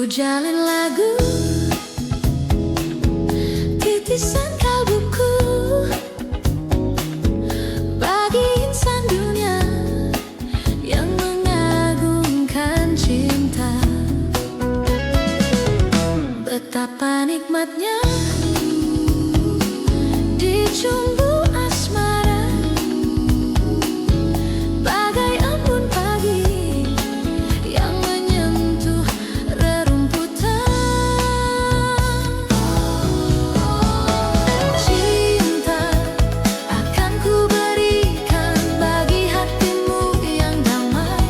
jalin lagu, titisan kalbuku bagi insan dunia yang mengagungkan cinta. Betapa nikmatnya dicumbu asmara, bagai embun pagi yang menyentuh rerumputan. Cinta akan ku berikan bagi hatimu yang damai.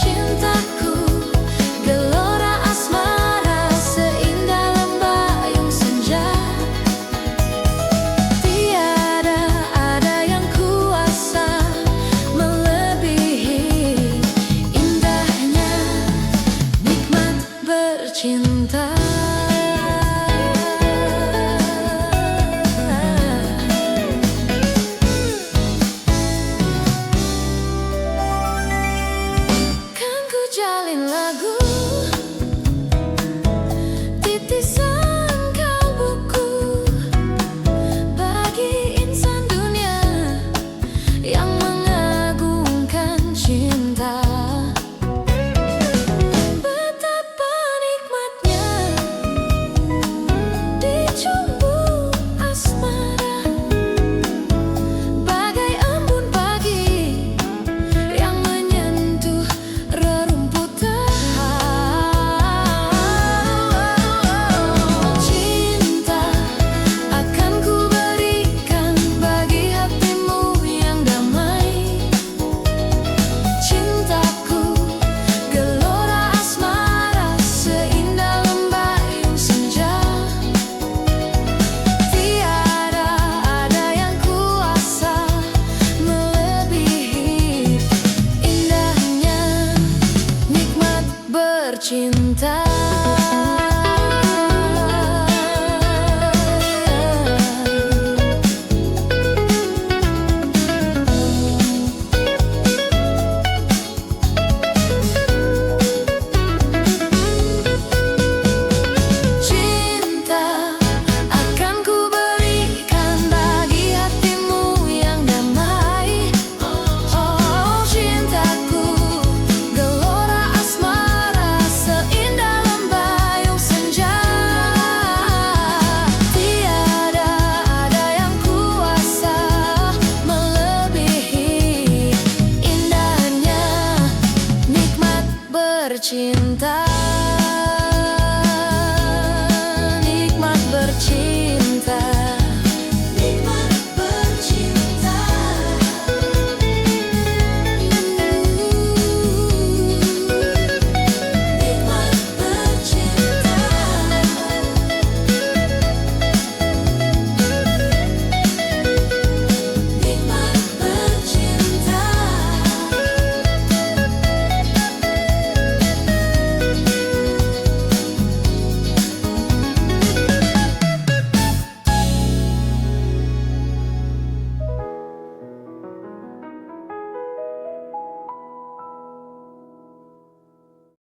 Cintaku gelora asmara seindah lembayung senja. Tiada ada yang kuasa melebihi indahnya nikmat bercinta. Kan ku jalin lagu, titisan kalbuku bagi insan dunia yang mengagungkan cinta. Betapa nikmatnya dicumbu asmara, bagai embun pagi yang menyentuh rerumputan. Cinta akan ku berikan bagi hatimu yang damai. Cintaku gelora asmara seindah lembayung senja. Tiada ada yang kuasa melebihi indahnya nikmat bercinta. Cinta akan ku berikan bagi hatimu yang damai. Oh, cintaku gelora asmara seindah lembayung senja. Tiada ada yang kuasa melebihi indahnya nikmat bercinta.